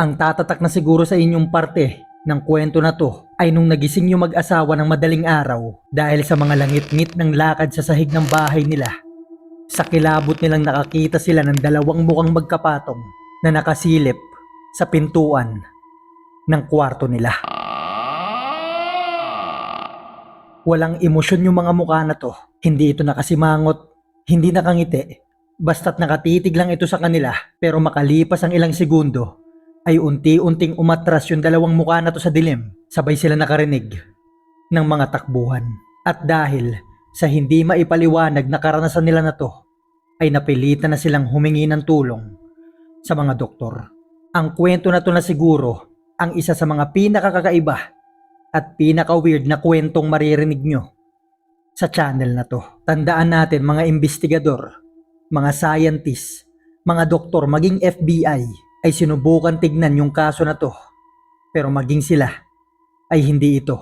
Ang tatatak na siguro sa inyong parte ng kwento na to ay nung nagising yung mag-asawa ng madaling araw dahil sa mga langit-ngit ng lakad sa sahig ng bahay nila. Sa kilabot nilang nakakita sila ng dalawang mukhang magkapatong na nakasilip sa pintuan ng kwarto nila. Walang emosyon yung mga mukha na to. Hindi ito nakasimangot, hindi nakangiti. Basta't nakatitig lang ito sa kanila, pero makalipas ang ilang segundo ay unti-unting umatras yung dalawang mukha na to sa dilim. Sabay sila nakarinig ng mga takbuhan. At dahil sa hindi maipaliwanag na karanasan nila na to, ay napilitan na silang humingi ng tulong sa mga doktor. Ang kwento na to na siguro ang isa sa mga pinakakakaiba at pinaka-weird na kwentong maririnig nyo sa channel na to. Tandaan natin mga investigador, mga scientist, mga doktor, maging FBI ay sinubukan tignan yung kaso na to. Pero maging sila ay hindi ito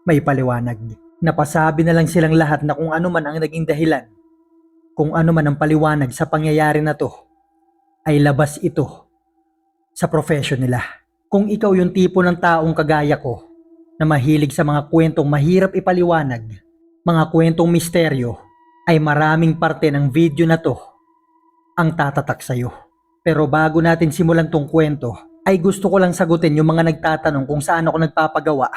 may paliwanag. Napasabi na lang silang lahat na kung ano man ang naging dahilan, kung ano man ang paliwanag sa pangyayari na to, ay labas ito sa profession nila. Kung ikaw yung tipo ng taong kagaya ko, na mahilig sa mga kwentong mahirap ipaliwanag, mga kwentong misteryo, ay maraming parte ng video na to ang tatatak sa'yo. Pero bago natin simulan tong kwento, ay gusto ko lang sagutin yung mga nagtatanong kung saan ako nagpapagawa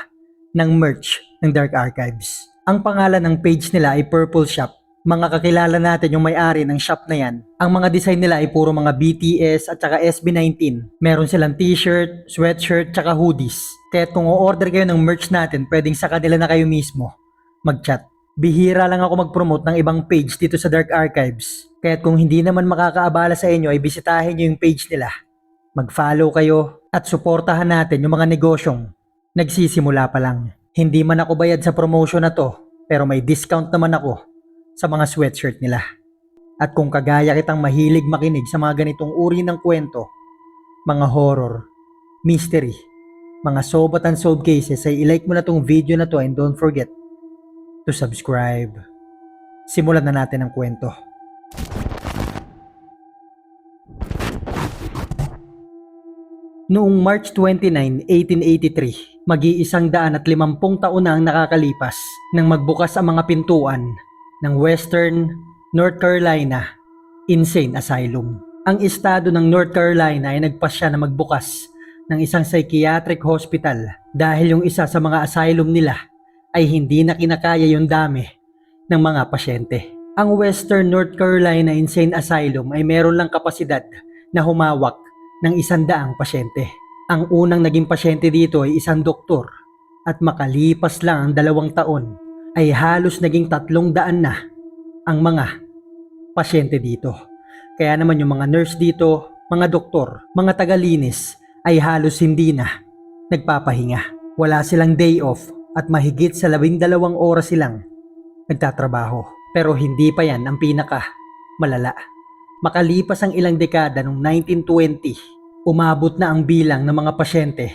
ng merch ng Dark Archives. Ang pangalan ng page nila ay Purple Shop. Mga kakilala natin yung may-ari ng shop na yan. Ang mga design nila ay puro mga BTS at saka SB19. Meron silang t-shirt, sweatshirt, tsaka hoodies. Kaya kung o-order kayo ng merch natin, pwedeng sa kanila na kayo mismo mag-chat. Bihira lang ako mag-promote ng ibang page dito sa Dark Archives. Kaya kung hindi naman makakaabala sa inyo ay bisitahin nyo yung page nila. Mag-follow kayo at suportahan natin yung mga negosyong nagsisimula pa lang. Hindi man ako bayad sa promotion na to, pero may discount naman ako sa mga sweatshirt nila. At kung kagaya kitang mahilig makinig sa mga ganitong uri ng kwento, mga horror, mystery, mga solved at unsolved cases, ay ilike mo na tong video na to and don't forget to subscribe. Simulan na natin ang kwento. Noong March 29, 1883, mag-150 taon na ang nakakalipas nang magbukas ang mga pintuan ng Western North Carolina Insane Asylum. Ang estado ng North Carolina ay nagpasya na magbukas ng isang psychiatric hospital dahil yung isa sa mga asylum nila ay hindi na kinakaya yung dami ng mga pasyente. Ang Western North Carolina Insane Asylum ay meron lang kapasidad na humawak ng 100 pasyente. Ang unang naging pasyente dito ay isang doktor at makalipas lang ang 2 taon ay halos naging 300 na ang mga pasyente dito. Kaya naman yung mga nurse dito, mga doktor, mga tagalinis ay halos hindi na nagpapahinga. Wala silang day off at mahigit sa 12 oras silang nagtatrabaho. Pero hindi pa yan ang pinaka malala. Makalipas ang ilang dekada noong 1920, umabot na ang bilang ng mga pasyente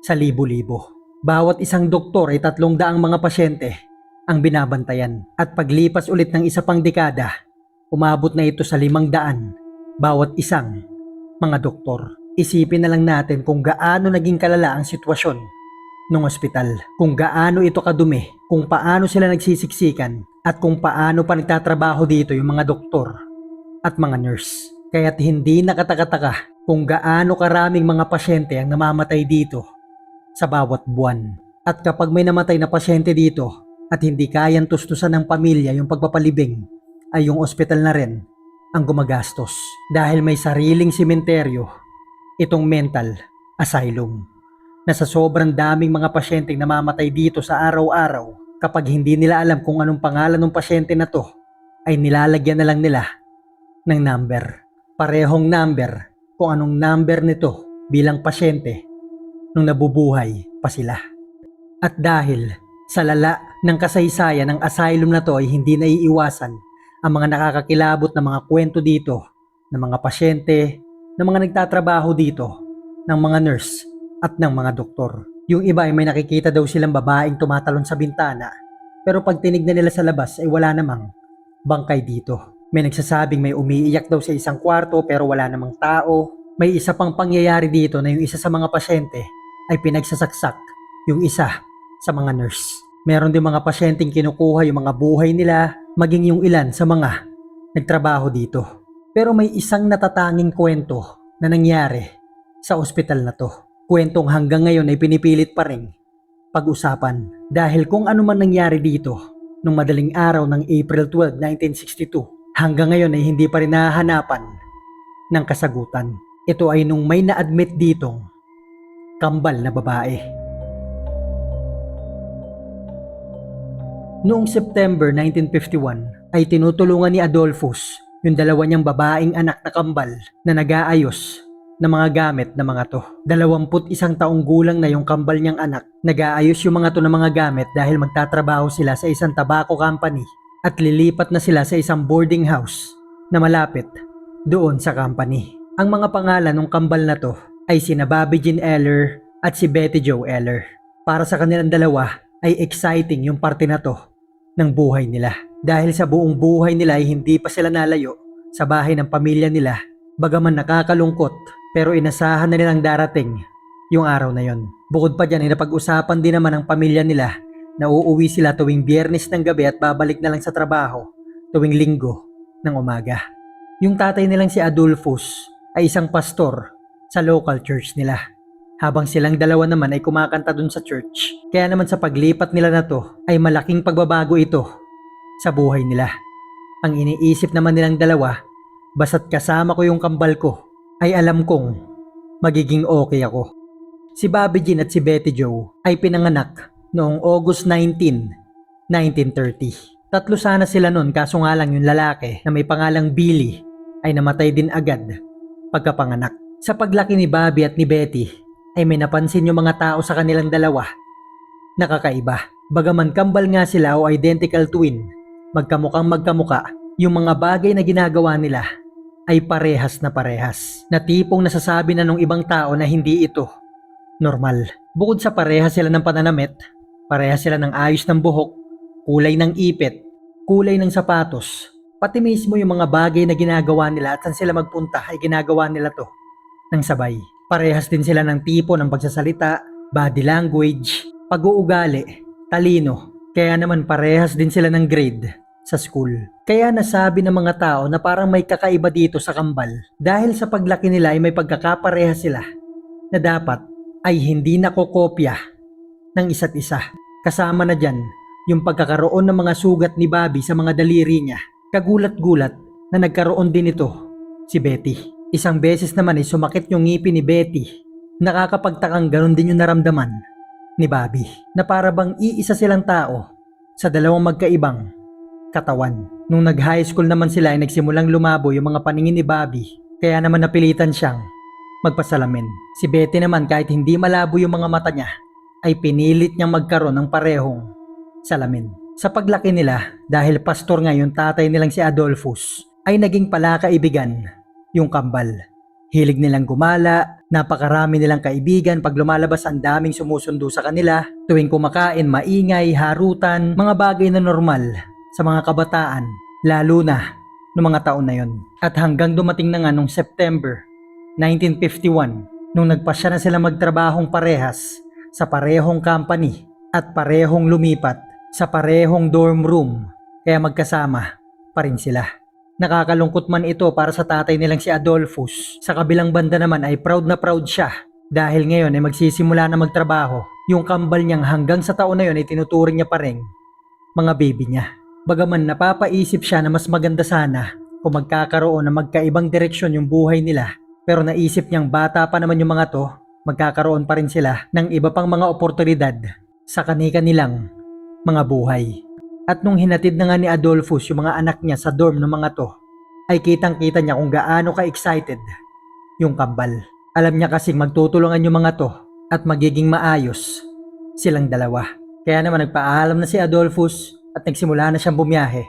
sa libo-libo. Bawat isang doktor ay 300 mga pasyente ang binabantayan. At paglipas ulit ng isa pang dekada, umabot na ito sa 500 bawat isang mga doktor. Isipin na lang natin kung gaano naging kalala ang sitwasyon ng ospital, kung gaano ito kadumi, kung paano sila nagsisiksikan, at kung paano pa nagtatrabaho dito yung mga doktor at mga nurse. Kaya't hindi nakatakataka kung gaano karaming mga pasyente ang namamatay dito sa bawat buwan. At kapag may namatay na pasyente dito at hindi kayang tustusan ng pamilya yung pagpapalibing, ay yung ospital na rin ang gumagastos. Dahil may sariling sementeryo itong mental asylum, na sa sobrang daming mga pasyenteng namamatay dito sa araw-araw, kapag hindi nila alam kung anong pangalan ng pasyente na to, ay nilalagyan na lang nila ng number. Parehong number kung anong number nito bilang pasyente nung nabubuhay pa sila. At dahil sa lala ng kasaysayan ng asylum na to ay hindi naiiwasan ang mga nakakakilabot na mga kwento dito ng mga pasyente, ng mga nagtatrabaho dito, ng mga nurse at ng mga doktor. Yung iba ay may nakikita daw silang babaeng tumatalon sa bintana, pero pag tinignan nila sa labas ay wala namang bangkay dito. May nagsasabing may umiiyak daw sa isang kwarto pero wala namang tao. May isa pang pangyayari dito na yung isa sa mga pasyente ay pinagsasaksak yung isa sa mga nurse. Meron din mga pasyenteng kinukuha yung mga buhay nila, maging yung ilan sa mga nagtrabaho dito. Pero may isang natatanging kwento na nangyari sa ospital na to. Kwentong hanggang ngayon ay pinipilit pa rin pag-usapan. Dahil kung ano man nangyari dito nung madaling araw ng April 12, 1962, hanggang ngayon ay hindi pa rin nahahanapan ng kasagutan. Ito ay nung may na-admit ditong kambal na babae. Noong September 1951 ay tinutulungan ni Adolphus yung dalawa niyang babaeng anak na kambal na nag-aayos ng mga gamit na mga to. 21 taong gulang na yung kambal niyang anak. Nag-aayos yung mga to ng mga gamit dahil magtatrabaho sila sa isang tobacco company at lilipat na sila sa isang boarding house na malapit doon sa company. Ang mga pangalan ng kambal na to ay sina Bobby Jean Eller at si Betty Jo Eller. Para sa kanilang dalawa ay exciting yung parte na to ng buhay nila. Dahil sa buong buhay nila ay hindi pa sila nalayo sa bahay ng pamilya nila. Bagaman nakakalungkot, pero inasahan na nilang darating yung araw na yon. Bukod pa dyan ay napag-usapan din naman ng pamilya nila na uuwi sila tuwing Biyernes ng gabi at babalik na lang sa trabaho tuwing Linggo ng umaga. Yung tatay nilang si Adolphus ay isang pastor sa local church nila. Habang silang dalawa naman ay kumakanta dun sa church. Kaya naman sa paglipat nila na to ay malaking pagbabago ito sa buhay nila. Ang iniisip naman nilang dalawa, basta't kasama ko yung kambal ko, ay alam kong magiging okay ako. Si Bobby Jean at si Betty Jo ay pinanganak noong August 19, 1930. Tatlo sana sila nun, kaso nga lang yung lalaki na may pangalang Billy ay namatay din agad pagkapanganak. Sa paglaki ni Bobby at ni Betty ay may napansin yung mga tao sa kanilang dalawa. Nakakaiba. Bagaman kambal nga sila o identical twin, magkamukhang magkamuka, yung mga bagay na ginagawa nila ay parehas na parehas. Na tipong nasasabi na nung ibang tao na hindi ito normal. Bukod sa parehas sila ng pananamit, parehas sila ng ayos ng buhok, kulay ng ipit, kulay ng sapatos, pati mismo yung mga bagay na ginagawa nila at saan sila magpunta ay ginagawa nila to ng sabay. Parehas din sila ng tipo ng pagsasalita, body language, pag-uugali, talino. Kaya naman parehas din sila ng grade sa school. Kaya nasabi ng mga tao na parang may kakaiba dito sa kambal dahil sa paglaki nila ay may pagkakapareha sila na dapat ay hindi nakokopya ng isa't isa. Kasama na dyan yung pagkakaroon ng mga sugat ni Bobby sa mga daliri niya. Kagulat-gulat na nagkaroon din ito si Betty. Isang beses naman ay sumakit yung ngipin ni Betty. Nakakapagtakang ganun din yung naramdaman ni Bobby, na para bang iisa silang tao sa dalawang magkaibang katawan. Nung nag-high school naman sila ay nagsimulang lumabo yung mga paningin ni Bobby, kaya naman napilitan siyang magpasalamin. Si Betty naman, kahit hindi malabo yung mga mata niya, ay pinilit niyang magkaroon ng parehong salamin. Sa paglaki nila, dahil pastor nga yung tatay nilang si Adolphus, ay naging palakaibigan yung kambal. Hilig nilang gumala, napakarami nilang kaibigan, pag lumalabas ang daming sumusundo sa kanila, tuwing kumakain, maingay, harutan, mga bagay na normal sa mga kabataan, lalo na noong mga taon na yon. At hanggang dumating na nga nung September 1951, nung nagpasya na sila magtrabahong parehas sa parehong company at parehong lumipat sa parehong dorm room, kaya magkasama pa rin sila. Nakakalungkot man ito para sa tatay nilang si Adolphus. Sa kabilang banda naman ay proud na proud siya dahil ngayon ay magsisimula na magtrabaho. Yung kambal niyang hanggang sa taon na yun ay tinuturing niya pa rin mga baby niya. Bagaman napapaisip siya na mas maganda sana kung magkakaroon ng magkaibang direksyon yung buhay nila. Pero naisip niyang bata pa naman yung mga to, magkakaroon pa rin sila ng iba pang mga oportunidad sa kani-kanilang mga buhay. At nung hinatid na nga ni Adolphus yung mga anak niya sa dorm ng mga to, ay kitang-kita niya kung gaano ka-excited yung kambal. Alam niya kasing magtutulungan yung mga to at magiging maayos silang dalawa. Kaya naman nagpaalam na si Adolphus at nagsimula na siyang bumiyahe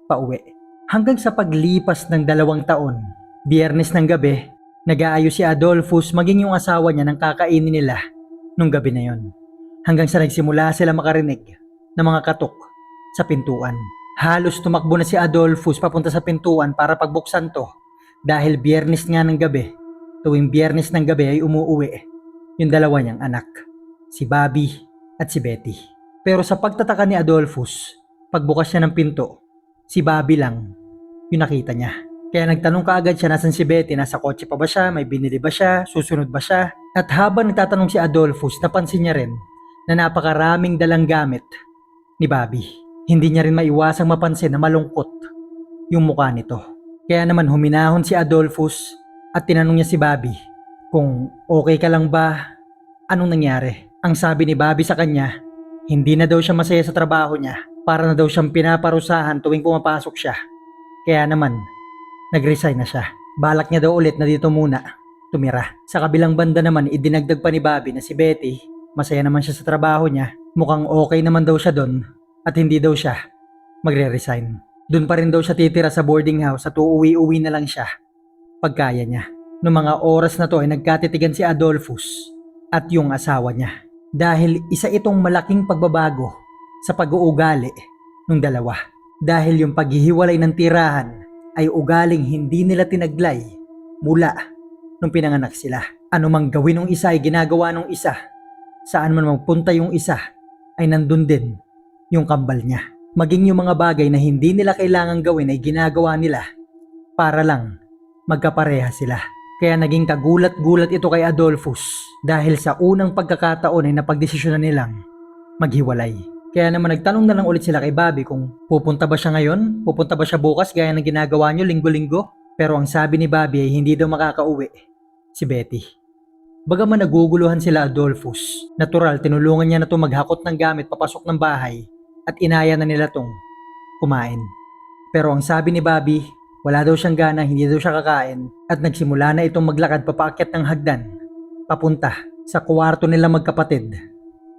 pauwi. Hanggang sa paglipas ng 2 taon, Biyernes ng gabi, nag-aayos si Adolphus maging yung asawa niya ng kakainin nila nung gabi na yon. Hanggang sa nagsimula sila makarinig ng mga katok sa pintuan. Halos tumakbo na si Adolphus papunta sa pintuan para pagbuksan to dahil Biyernes nga ng gabi Tuwing Biyernes ng gabi ay umuuwi yung dalawa niyang anak, si Bobby at si Betty. Pero sa pagtataka ni Adolphus, pagbukas niya ng pinto, si Bobby lang yung nakita niya. Kaya nagtanong kaagad siya nasan si Betty, nasa kotse pa ba siya, may binili ba siya, susunod ba siya. At habang nagtatanong si Adolphus, napansin niya rin na napakaraming dalang gamit ni Bobby. Hindi niya rin maiwasang mapansin na malungkot yung mukha nito. Kaya naman huminahon si Adolphus at tinanong niya si Bobby kung okay ka lang ba, anong nangyari. Ang sabi ni Bobby sa kanya, hindi na daw siya masaya sa trabaho niya, para na daw siyang pinaparusahan tuwing pumapasok siya. Kaya naman, nag-resign na siya. Balak niya daw ulit na dito muna tumira. Sa kabilang banda naman, idinagdag pa ni Bobby na si Betty, masaya naman siya sa trabaho niya, mukhang okay naman daw siya doon at hindi daw siya magre-resign. Doon pa rin daw siya titira sa boarding house at uuwi-uwi na lang siya pagkaya niya. Noong mga oras na to ay nagkatitigan si Adolphus at yung asawa niya. Dahil isa itong malaking pagbabago sa pag-uugali ng dalawa. Dahil yung paghihiwalay ng tirahan ay ugaling hindi nila tinaglay mula nung pinanganak sila. Ano mang gawin ng isa ay ginagawa ng isa. Saan man magpunta yung isa ay nandun din yung kambal niya. Maging yung mga bagay na hindi nila kailangang gawin ay ginagawa nila para lang magkapareha sila. Kaya naging kagulat-gulat ito kay Adolphus dahil sa unang pagkakataon ay napagdesisyonan nilang maghiwalay. Kaya naman nagtanong na lang ulit sila kay Bobby kung pupunta ba siya ngayon, pupunta ba siya bukas gaya ng ginagawa niyo linggo-linggo. Pero ang sabi ni Bobby ay hindi daw makakauwi si Betty. Bagaman naguguluhan sila Adolphus, natural tinulungan niya na ito maghakot ng gamit papasok ng bahay at inaya na nila tong kumain. Pero ang sabi ni Bobby, wala daw siyang gana, hindi daw siya kakain at nagsimula na itong maglakad papaakyat ng hagdan papunta sa kwarto nila magkapatid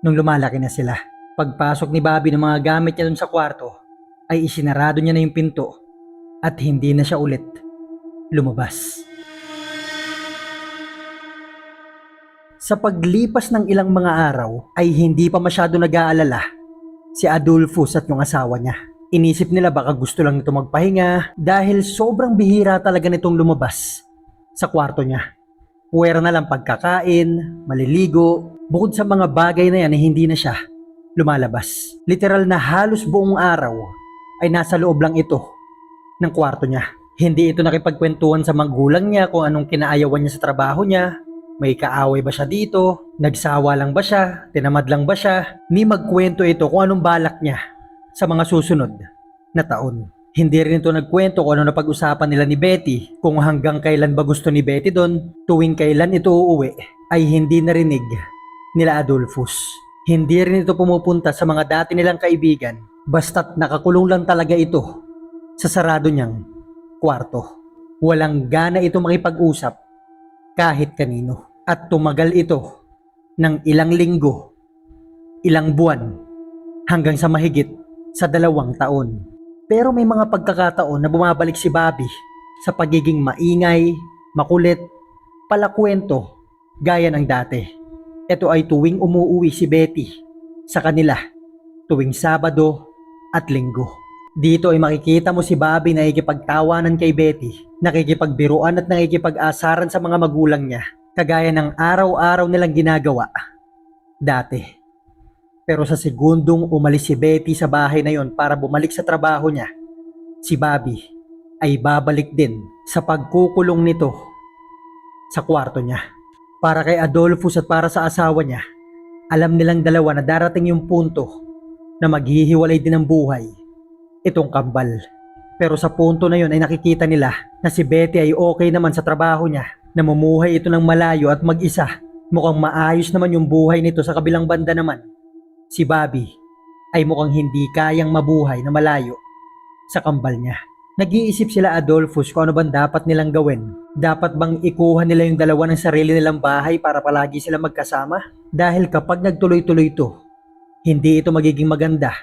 nung lumalaki na sila. Pagpasok ni Bobby ng mga gamit niya dun sa kwarto ay isinarado niya na yung pinto at hindi na siya ulit lumabas. Sa paglipas ng ilang mga araw ay hindi pa masyado nag-aalala si Adolphus at yung asawa niya. Inisip nila baka gusto lang nito magpahinga dahil sobrang bihira talaga nitong lumabas sa kwarto niya. Puwera na lang pagkakain, maliligo, bukod sa mga bagay na yan ay hindi na siya lumalabas. Literal na halos buong araw ay nasa loob lang ito ng kwarto niya. Hindi ito nakipagkwentuhan sa magulang niya kung anong kinaayawan niya sa trabaho niya. May kaaway ba siya dito? Nagsawa lang ba siya? Tinamad lang ba siya? Ni magkwento ito kung anong balak niya sa mga susunod na taon. Hindi rin ito nagkwento kung ano na pag-usapan nila ni Betty, kung hanggang kailan ba gusto ni Betty doon, tuwing kailan ito uuwi, ay hindi narinig nila Adolphus. Hindi rin ito pumupunta sa mga dati nilang kaibigan, basta't nakakulong lang talaga ito sa sarado niyang kwarto. Walang gana ito makipag-usap kahit kanino. At tumagal ito ng ilang linggo, ilang buwan, hanggang sa mahigit sa 2 taon. Pero may mga pagkakataon na bumabalik si Bobby sa pagiging maingay, makulit, palakwento, gaya ng dati. Ito ay tuwing umuuwi si Betty sa kanila, tuwing Sabado at Linggo. Dito ay makikita mo si Bobby na nakikipagtawanan kay Betty, nakikipagbiruan at nakikipag-asaran sa mga magulang niya, kagaya ng araw-araw nilang ginagawa dati. Pero sa segundong umalis si Betty sa bahay na yon para bumalik sa trabaho niya, si Bobby ay babalik din sa pagkukulong nito sa kwarto niya. Para kay Adolphus at para sa asawa niya, alam nilang dalawa na darating yung punto na maghihiwalay din ng buhay itong kambal. Pero sa punto na yon ay nakikita nila na si Betty ay okay naman sa trabaho niya, namumuhay ito ng malayo at mag-isa. Mukhang maayos naman yung buhay nito. Sa kabilang banda naman, si Bobby ay mukhang hindi kayang mabuhay na malayo sa kambal niya. Nag-iisip sila Adolphus kung ano bang dapat nilang gawin. Dapat bang ikuha nila yung dalawa ng sarili nilang bahay para palagi sila magkasama? Dahil kapag nagtuloy-tuloy ito, hindi ito magiging maganda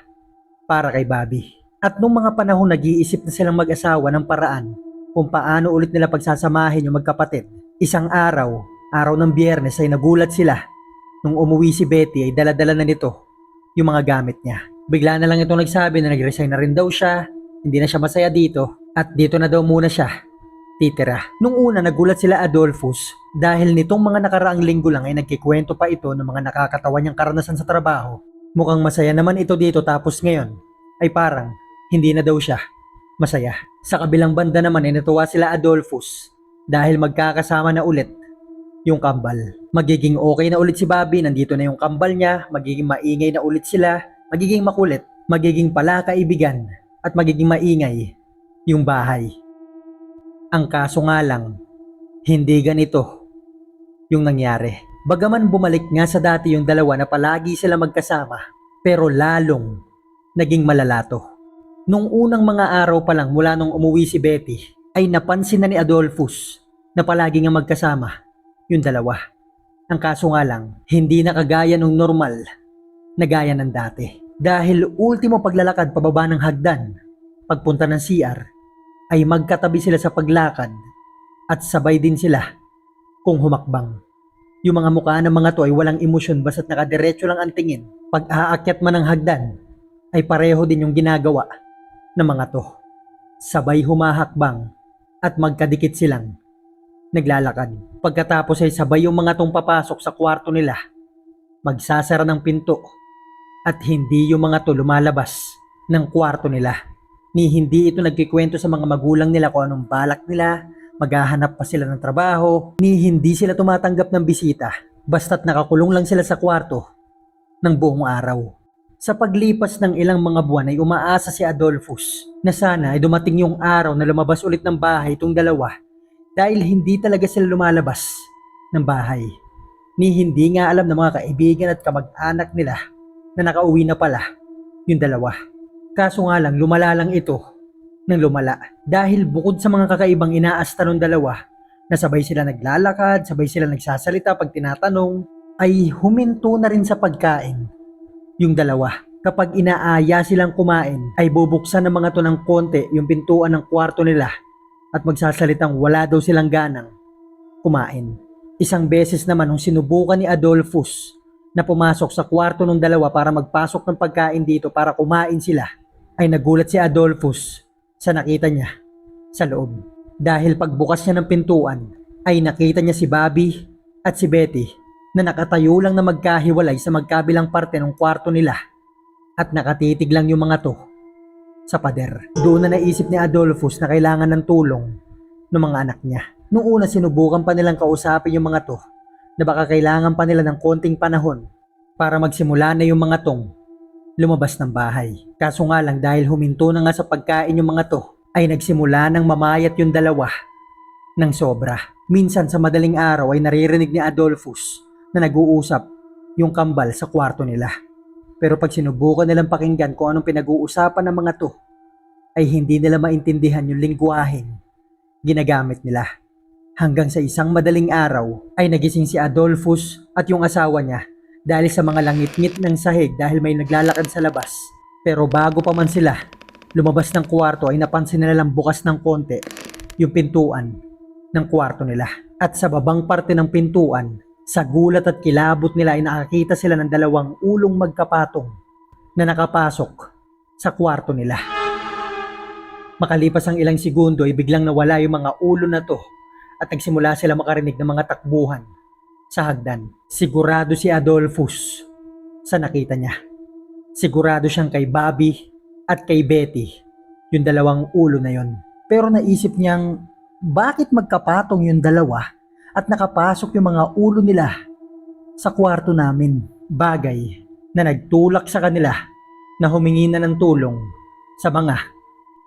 para kay Bobby. At nung mga panahon nag-iisip na silang mag-asawa ng paraan kung paano ulit nila pagsasamahin yung magkapatid, isang araw ng Biyernes ay nagulat sila nung umuwi si Betty ay dala-dala na nito yung mga gamit niya. Bigla na lang itong nagsabi na nag-resign na rin daw siya, hindi na siya masaya dito, at dito na daw muna siya titira. Nung una nagulat sila Adolphus Dahil nitong mga nakaraang linggo lang ay nagkikwento pa ito ng mga nakakatawa niyang karanasan sa trabaho. Mukhang masaya naman ito dito tapos ngayon ay parang hindi na daw siya masaya. Sa kabilang banda naman ay natuwa sila Adolphus dahil magkakasama na ulit yung kambal. Magiging okay na ulit si Bobby, nandito na yung kambal niya, magiging maingay na ulit sila, magiging makulit, magiging palakaibigan, at magiging maingay yung bahay. Ang kaso nga lang, hindi ganito yung nangyari. Bagaman bumalik nga sa dati yung dalawa na palagi sila magkasama, pero lalong naging malalato. Nung unang mga araw pa lang mula nung umuwi si Betty, ay napansin na ni Adolphus na palagi nga magkasama yung dalawa. Ang kaso nga lang, hindi na kagaya nung normal na gaya ng dati. Dahil ultimo paglalakad pababa ng hagdan, pagpunta ng CR, ay magkatabi sila sa paglakad at sabay din sila kung humakbang. Yung mga mukha ng mga to ay walang emosyon basta't nakadiretso lang ang tingin. Pag aakyat man ng hagdan, ay pareho din yung ginagawa ng mga to. Sabay humahakbang at magkadikit silang naglalakad. Pagkatapos ay sabay yung mga tong papasok sa kwarto nila, magsasara ng pinto, at hindi yung mga to lumalabas ng kwarto nila. Ni hindi ito nagkikwento sa mga magulang nila kung anong balak nila, maghahanap pa sila ng trabaho, ni hindi sila tumatanggap ng bisita, basta't nakakulong lang sila sa kwarto ng buong araw. Sa paglipas ng ilang mga buwan ay umaasa si Adolphus na sana ay dumating yung araw na lumabas ulit ng bahay itong dalawa dahil hindi talaga sila lumalabas ng bahay. Ni hindi nga alam ng mga kaibigan at kamag-anak nila na nakauwi na pala yung dalawa. Kaso nga lang lumala lang ito ng lumala dahil bukod sa mga kakaibang inaasta ng dalawa na sabay sila naglalakad, sabay sila nagsasalita pag tinatanong, ay huminto na rin sa pagkain yung dalawa. Kapag inaaya silang kumain, ay bubuksan ng mga to ng konti yung pintuan ng kwarto nila at magsasalitang wala daw silang ganang kumain. Isang beses naman nung sinubukan ni Adolphus na pumasok sa kwarto ng dalawa para magpasok ng pagkain dito para kumain sila, ay nagulat si Adolphus sa nakita niya sa loob. Dahil pagbukas niya ng pintuan, ay nakita niya si Bobby at si Betty na nakatayo lang na magkahiwalay sa magkabilang parte ng kwarto nila at nakatitig lang yung mga to sa pader. Doon na naisip ni Adolphus na kailangan ng tulong ng mga anak niya. Noong una sinubukan pa nilang kausapin yung mga to na baka kailangan pa nila ng konting panahon para magsimula na yung mga tong lumabas ng bahay. Kaso nga lang dahil huminto na nga sa pagkain yung mga to, ay nagsimula ng mamayat yung dalawa ng sobra. Minsan sa madaling araw ay naririnig ni Adolphus na nag-uusap yung kambal sa kwarto nila. Pero pag sinubukan nilang pakinggan kung anong pinag-uusapan ng mga to, ay hindi nila maintindihan yung lingwaheng ginagamit nila. Hanggang sa isang madaling araw ay nagising si Adolphus at yung asawa niya dahil sa mga langit-ngit ng sahig dahil may naglalakad sa labas. Pero bago pa man sila lumabas ng kwarto ay napansin nila lang bukas ng konti yung pintuan ng kwarto nila. At sa babang parte ng pintuan, sa gulat at kilabot nila ay nakakita sila ng dalawang ulong magkapatong na nakapasok sa kwarto nila. Makalipas ang ilang segundo ay biglang nawala yung mga ulo na to at nagsimula sila makarinig ng mga takbuhan sa hagdan. Sigurado si Adolphus sa nakita niya. Sigurado siyang kay Bobby at kay Betty, yung dalawang ulo na yon. Pero naisip niyang bakit magkapatong yung dalawa at nakapasok yung mga ulo nila sa kwarto namin. Bagay na nagtulak sa kanila na humingi na ng tulong sa mga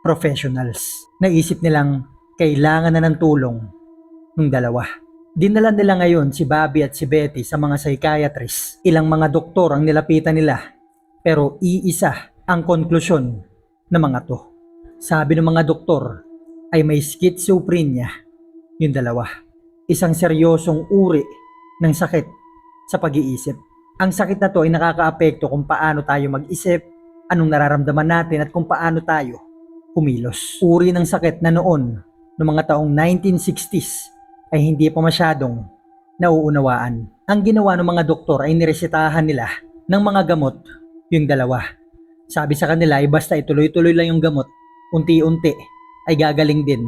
professionals. Naisip nilang kailangan na ng tulong ng dalawa. Dinala nila ngayon si Bobby at si Betty sa mga psychiatrist. Ilang mga doktor ang nilapitan nila, pero iisa ang konklusyon ng mga to. Sabi ng mga doktor ay may schizophrenia yung dalawa. Isang seryosong uri ng sakit sa pag-iisip. Ang sakit na to ay nakakaapekto kung paano tayo mag-isip, anong nararamdaman natin at kung paano tayo kumilos. Uri ng sakit na noon, noong mga taong 1960s, ay hindi pa masyadong nauunawaan. Ang ginawa ng mga doktor ay niresetahan nila ng mga gamot yung dalawa. Sabi sa kanila ay basta ituloy-tuloy lang yung gamot, unti-unti ay gagaling din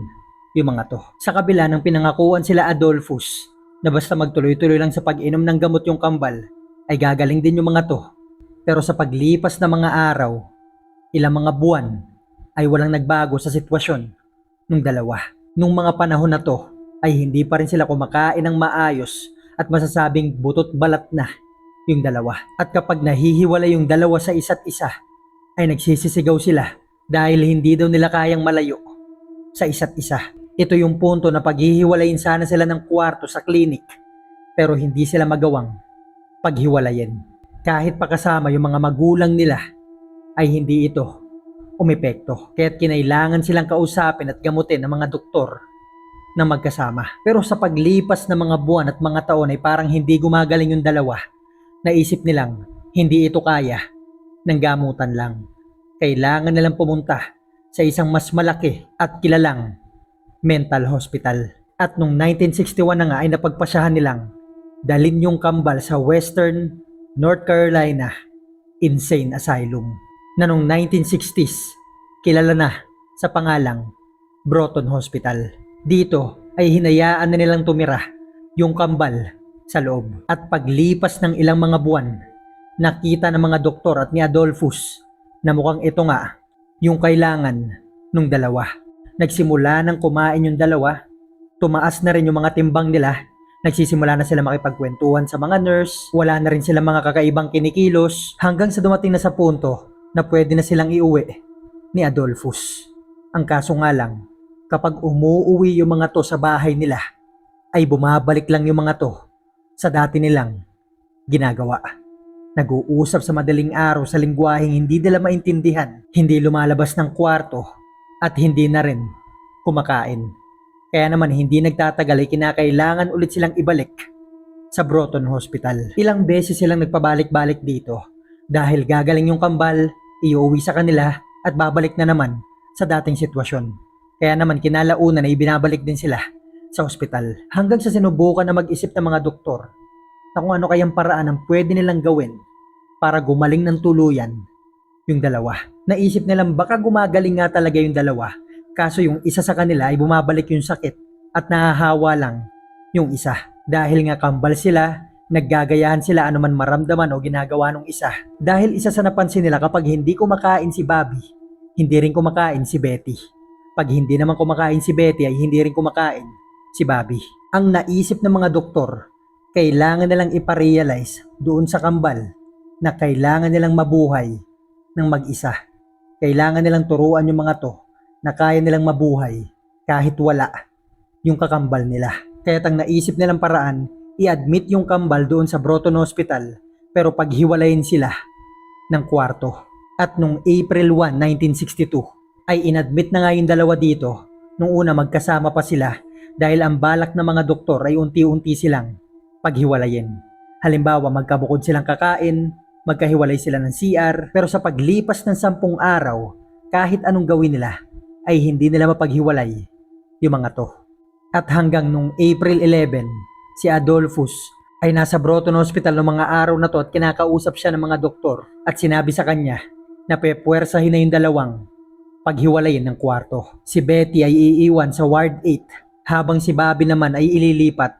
yung mga to. Sa kabila ng pinangakuan sila Adolphus na basta magtuloy-tuloy lang sa pag-inom ng gamot yung kambal ay gagaling din yung mga to. Pero sa paglipas ng mga araw, ilang mga buwan ay walang nagbago sa sitwasyon ng dalawa. Nung mga panahon na to ay hindi pa rin sila kumakain ng maayos at masasabing butot balat na yung dalawa. At kapag nahihiwalay yung dalawa sa isa't isa ay nagsisisigaw sila dahil hindi daw nila kayang malayo sa isa't isa. Ito yung punto na paghihiwalayin sana sila ng kwarto sa klinik pero hindi sila magawang paghiwalayin. Kahit pa kasama yung mga magulang nila ay hindi ito umepekto. Kaya't kinailangan silang kausapin at gamutin ng mga doktor na magkasama. Pero sa paglipas ng mga buwan at mga taon ay parang hindi gumagaling yung dalawa. Naisip nilang hindi ito kaya ng gamutan lang. Kailangan nilang pumunta sa isang mas malaki at kilalang mental hospital. At noong 1961 na nga ay napagpasyahan nilang dalhin yung kambal sa Western North Carolina Insane Asylum na noong 1960s kilala na sa pangalang Broughton Hospital. Dito ay hinayaan na nilang tumira yung kambal sa loob. At paglipas ng ilang mga buwan, nakita ng mga doktor at ni Adolphus na mukhang ito nga yung kailangan ng dalawa. Nagsimula nang kumain yung dalawa, tumaas na rin yung mga timbang nila, nagsisimula na sila makipagkwentuhan sa mga nurse, wala na rin sila mga kakaibang kinikilos, hanggang sa dumating na sa punto na pwede na silang iuwi ni Adolphus. Ang kaso nga lang, kapag umuuwi yung mga to sa bahay nila, ay bumabalik lang yung mga to sa dati nilang ginagawa. Nag-uusap sa madaling araw sa lingwaheng hindi nila maintindihan, hindi lumalabas ng kwarto at hindi na rin kumakain. Kaya naman hindi nagtatagal ay kinakailangan ulit silang ibalik sa Broughton Hospital. Ilang beses silang nagpabalik-balik dito dahil gagaling yung kambal, iuwi sa kanila at babalik na naman sa dating sitwasyon. Kaya naman kinalaunan ay binabalik din sila sa ospital hanggang sa sinubukan na mag-isip ng mga doktor na kung ano kayang paraan ang pwede nilang gawin para gumaling ng tuluyan yung dalawa. Naisip nilang baka gumagaling nga talaga yung dalawa, kaso yung isa sa kanila ay bumabalik yung sakit at nahahawa lang yung isa. Dahil nga kambal sila, naggagayahan sila anuman maramdaman o ginagawa ng isa. Dahil isa sa napansin nila kapag hindi kumakain si Bobby, hindi rin kumakain si Betty. Pag hindi naman kumakain si Betty ay hindi rin kumakain si Bobby. Ang naisip ng mga doktor, kailangan nilang iparealize doon sa kambal na kailangan nilang mabuhay ng mag-isa. Kailangan nilang turuan yung mga to na kaya nilang mabuhay kahit wala yung kakambal nila. Kaya't ang naisip nilang paraan, i-admit yung kambal doon sa Broughton Hospital pero paghiwalayin sila ng kwarto. At nung April 1, 1962 ay inadmit na nga yung dalawa dito. Nung una magkasama pa sila dahil ang balak ng mga doktor ay unti-unti silang paghiwalayin. Halimbawa magkabukod silang kakain, magkahiwalay sila ng CR, pero sa paglipas ng 10 araw, kahit anong gawin nila, ay hindi nila mapaghiwalay yung mga to. At hanggang nung April 11, si Adolphus ay nasa Broughton Hospital ng mga araw na to at kinakausap siya ng mga doktor at sinabi sa kanya na pepuwersahin na yung dalawang paghiwalayin ng kwarto. Si Betty ay iiwan sa Ward 8 habang si Bobby naman ay ililipat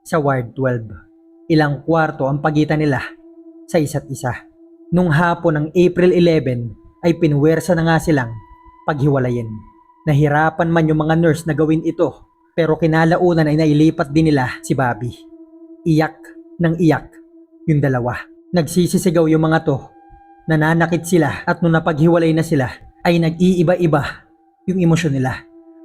sa Ward 12. Ilang kwarto ang pagitan nila sa isa't isa. Nung hapon ng April 11 ay pinwersa na nga silang paghiwalayin. Nahirapan man yung mga nurse na gawin ito pero kinalaunan ay nailipat din nila si Bobby. Iyak ng iyak yung dalawa. Nagsisisigaw yung mga to. Nananakit sila at nung napaghiwalay na sila ay nag-iiba-iba yung emosyon nila.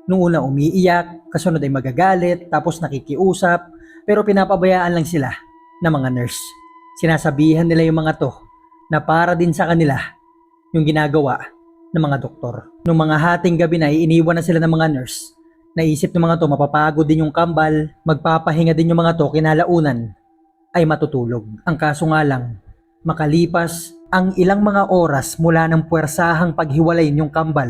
Nung una umiiyak, kasunod ay magagalit, tapos nakikiusap, pero pinapabayaan lang sila ng mga nurse. Sinasabihan nila yung mga to na para din sa kanila yung ginagawa ng mga doktor. Nung mga hating gabi na iniwan na sila ng mga nurse, naisip ng mga to mapapagod din yung kambal, magpapahinga din yung mga to, kinalaunan ay matutulog. Ang kaso nga lang, makalipas ang ilang mga oras mula ng puwersahang paghiwalayin yung kambal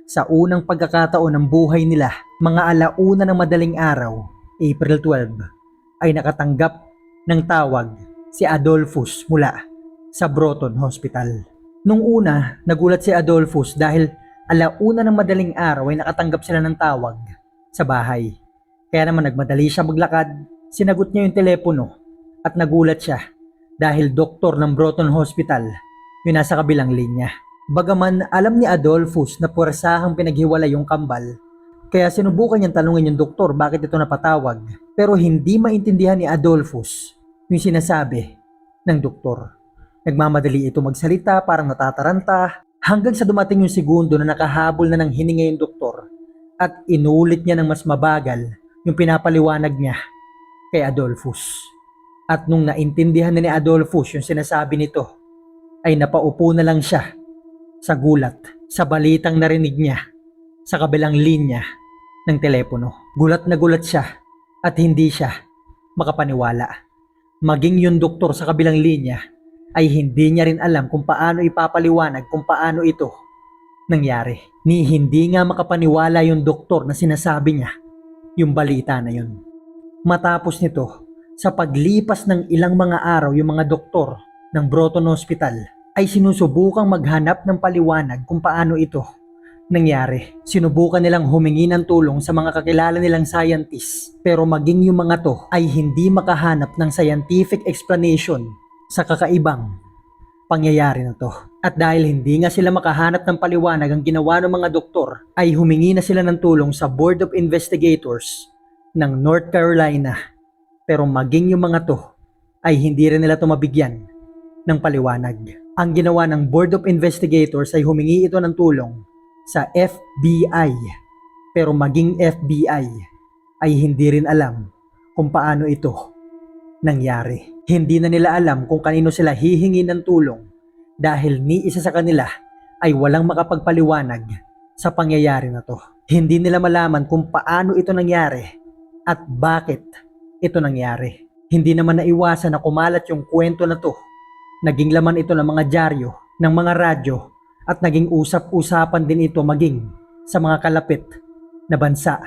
sa unang pagkakataon ng buhay nila, mga alauna ng madaling araw, April 12, ay nakatanggap ng tawag si Adolphus mula sa Broughton Hospital. Nung una, nagulat si Adolphus dahil alauna ng madaling araw ay nakatanggap sila ng tawag sa bahay. Kaya naman nagmadali siya maglakad, Sinagot niya yung telepono at nagulat siya dahil doktor ng Broton Hospital yung nasa kabilang linya. Bagaman alam ni Adolphus na puwersahang pinaghiwalay yung kambal, kaya sinubukan niyang tanungin yung doktor bakit ito napatawag, pero hindi maintindihan ni Adolphus yung sinasabi ng doktor. Nagmamadali ito magsalita, parang natataranta, hanggang sa dumating yung segundo na nakahabol na ng hininga yung doktor at inulit niya ng mas mabagal yung pinapaliwanag niya kay Adolphus. At nung naintindihan na ni Adolphus yung sinasabi nito, ay napaupo na lang siya sa gulat sa balitang narinig niya sa kabilang linya ng telepono. Gulat na gulat siya at hindi siya makapaniwala. Maging yung doktor sa kabilang linya ay hindi niya rin alam kung paano ipapaliwanag kung paano ito nangyari. Ni hindi nga makapaniwala yung doktor na sinasabi niya yung balita na yun. Matapos nito, sa paglipas ng ilang mga araw yung mga doktor ng Broton Hospital ay sinusubukang maghanap ng paliwanag kung paano ito nangyari. Sinubukan nilang humingi ng tulong sa mga kakilala nilang scientists, pero maging yung mga to ay hindi makahanap ng scientific explanation sa kakaibang pangyayari na to. At dahil hindi nga sila makahanap ng paliwanag ang ginawa ng mga doktor, ay humingi na sila ng tulong sa Board of Investigators ng North Carolina. Pero maging yung mga to ay hindi rin nila ito mabigyan ng paliwanag. Ang ginawa ng Board of Investigators ay humingi ito ng tulong sa FBI. Pero maging FBI ay hindi rin alam kung paano ito nangyari. Hindi na nila alam kung kanino sila hihingi ng tulong dahil ni isa sa kanila ay walang makapagpaliwanag sa pangyayari na to. Hindi nila malaman kung paano ito nangyari at bakit ito nangyari. Hindi naman naiwasan na kumalat yung kwento na to. Naging laman ito ng mga dyaryo, ng mga radyo, at naging usap-usapan din ito maging sa mga kalapit na bansa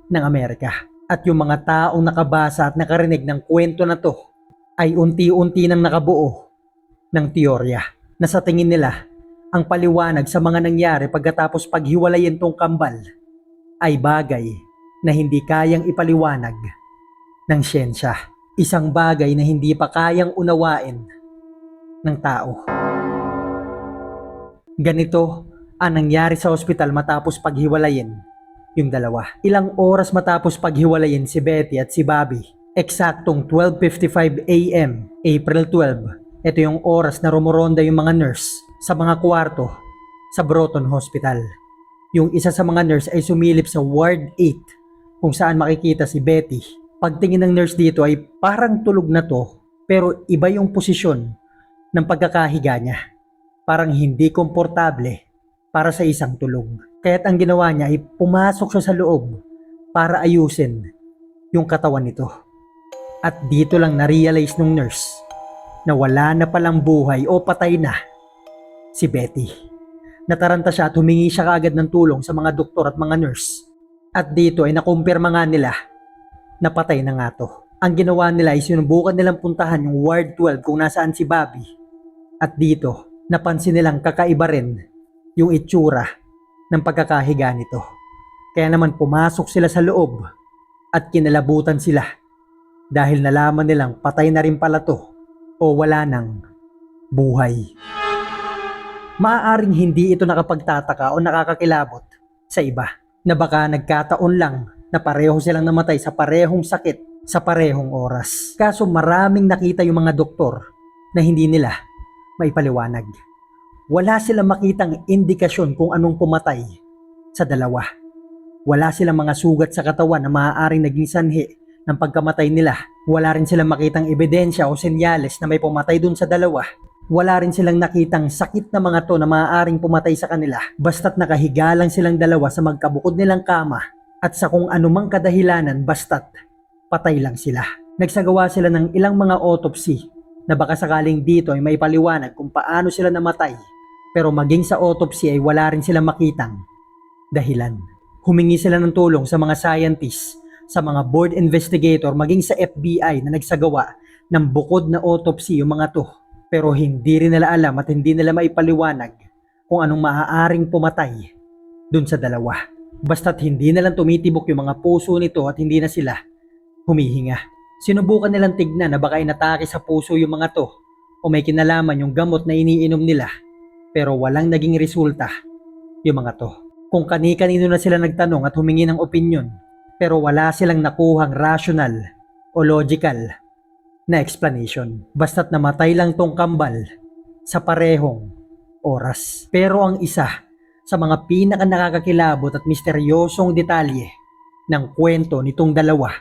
ng Amerika. At yung mga taong nakabasa at nakarinig ng kwento na to ay unti-unti nang nakabuo ng teorya na sa tingin nila ang paliwanag sa mga nangyari pagkatapos paghiwalayin tong kambal ay bagay na hindi kayang ipaliwanag ng siyensya. Isang bagay na hindi pa kayang unawain ng tao. Ganito ang nangyari sa ospital matapos paghiwalayin yung dalawa. Ilang oras matapos paghiwalayin si Betty at si Bobby, eksaktong 12:55 AM, April 12, ito yung oras na rumoronda yung mga nurse sa mga kwarto sa Broton Hospital. Yung isa sa mga nurse ay sumilip sa Ward 8 kung saan makikita si Betty. Pagtingin ng nurse dito ay parang tulog na to, pero iba yung posisyon ng pagkakahiga niya. Parang hindi komportable para sa isang tulog. Kaya't ang ginawa niya ay pumasok siya sa loob para ayusin yung katawan nito. At dito lang na-realize nung nurse na wala na palang buhay o patay na si Betty. Nataranta siya at humingi siya kaagad ng tulong sa mga doktor at mga nurse. At dito ay nakumpirma nga nila na patay na nga to. Ang ginawa nila ay sinubukan nilang puntahan yung Ward 12 kung nasaan si Bobby. At dito, napansin nilang kakaiba rin yung itsura ng pagkakahiga nito. Kaya naman pumasok sila sa loob at kinalabutan sila dahil nalaman nilang patay na rin pala to o wala nang buhay. Maaaring hindi ito nakapagtataka o nakakakilabot sa iba na baka nagkataon lang na pareho silang namatay sa parehong sakit sa parehong oras. Kaso maraming nakita yung mga doktor na hindi nila maipaliwanag. Wala silang makitang indikasyon kung anong pumatay sa dalawa. Wala silang mga sugat sa katawan na maaaring naging sanhi ng pagkamatay nila. Wala rin silang makitang ebidensya o senyales na may pumatay dun sa dalawa. Wala rin silang nakitang sakit na mga to na maaaring pumatay sa kanila. Basta't nakahiga lang silang dalawa sa magkabukod nilang kama at sa kung anumang kadahilanan basta't patay lang sila. Nagsagawa sila ng ilang mga autopsy na baka sakaling dito ay may paliwanag kung paano sila namatay. Pero maging sa autopsy ay wala rin silang makitang dahilan. Humingi sila ng tulong sa mga scientists, sa mga board investigator, maging sa FBI na nagsagawa ng bukod na autopsy yung mga to. Pero hindi rin nila alam at hindi nila maipaliwanag kung anong maaaring pumatay dun sa dalawa. Basta't hindi na lang tumitibok yung mga puso nito at hindi na sila humihinga. Sinubukan nilang tignan na baka inatake sa puso yung mga to o may kinalaman yung gamot na iniinom nila, pero walang naging resulta yung mga to. Kung kani-kanino na sila nagtanong at humingi ng opinyon, pero wala silang nakuhang rational o logical na explanation. Basta't namatay lang tong kambal sa parehong oras. Pero ang isa sa mga pinaka nakakakilabot at misteryosong detalye ng kwento nitong dalawa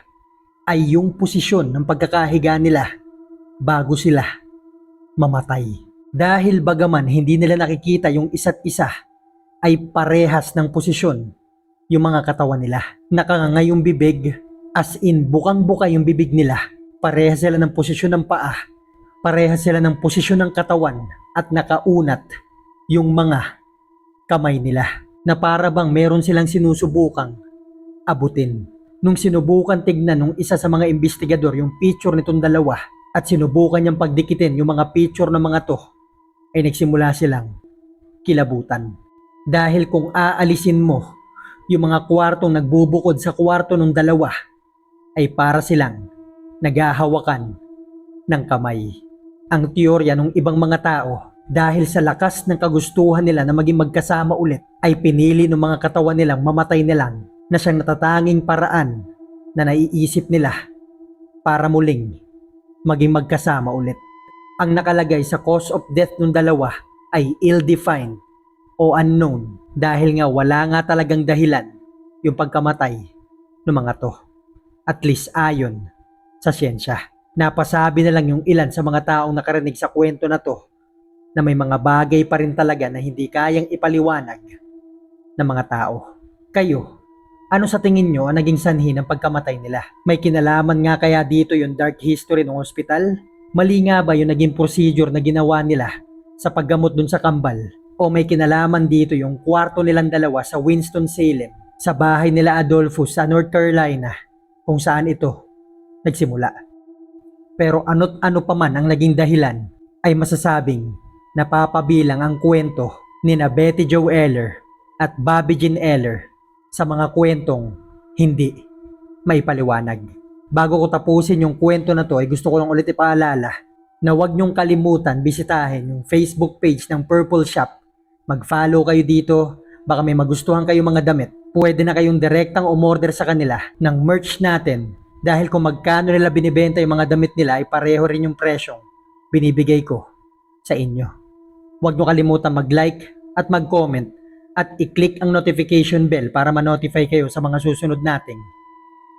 ay yung posisyon ng pagkakahiga nila bago sila mamatay. Dahil bagaman hindi nila nakikita yung isa't isa, ay parehas ng posisyon yung mga katawan nila. Nakanganga yung bibig, as in bukang-buka yung bibig nila. Parehas sila ng posisyon ng paa, parehas sila ng posisyon ng katawan, at nakaunat yung mga kamay nila na para bang meron silang sinusubukang abutin. Nung sinubukan tignan nung isa sa mga investigador yung picture nitong dalawa at sinubukan niyang pagdikitin yung mga picture ng mga to, ay nagsimula silang kilabutan. Dahil kung aalisin mo yung mga kwartong nagbubukod sa kwarto ng dalawa, ay para silang naghahawakan ng kamay. Ang teorya ng ibang mga tao, dahil sa lakas ng kagustuhan nila na maging magkasama ulit, ay pinili ng mga katawan nilang mamatay nilang na siyang natatanging paraan na naiisip nila para muling maging magkasama ulit. Ang nakalagay sa cause of death ng dalawa ay ill-defined o unknown dahil nga wala nga talagang dahilan yung pagkamatay ng mga to. At least ayon sa siyensya. Napasabi na lang yung ilan sa mga taong nakarinig sa kwento na to na may mga bagay pa rin talaga na hindi kayang ipaliwanag ng mga tao. Kayo, ano sa tingin nyo ang naging sanhi ng pagkamatay nila? May kinalaman nga kaya dito yung dark history ng ospital? Mali nga ba yung naging procedure na ginawa nila sa paggamot dun sa kambal? O may kinalaman dito yung kwarto nilang dalawa sa Winston-Salem, sa bahay nila Adolphus sa North Carolina, kung saan ito nagsimula? Pero ano't ano pa man ang naging dahilan, ay masasabing napapabilang ang kwento ni na Betty Jo Eller at Bobby Jean Eller sa mga kwentong hindi may paliwanag. Bago ko tapusin yung kwento na to, ay gusto ko lang ulit ipaalala na huwag nyong kalimutan bisitahin yung Facebook page ng Purple Shop. Mag-follow kayo dito, baka may magustuhan kayong mga damit. Pwede na kayong direktang umorder sa kanila ng merch natin dahil kung magkano nila binibenta yung mga damit nila ay pareho rin yung presyong binibigay ko sa inyo. Huwag nyo kalimutan mag-like at mag-comment at i-click ang notification bell para ma-notify kayo sa mga susunod nating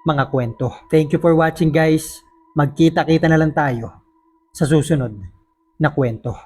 mga kwento. Thank you for watching guys. Magkita-kita na lang tayo sa susunod na kwento.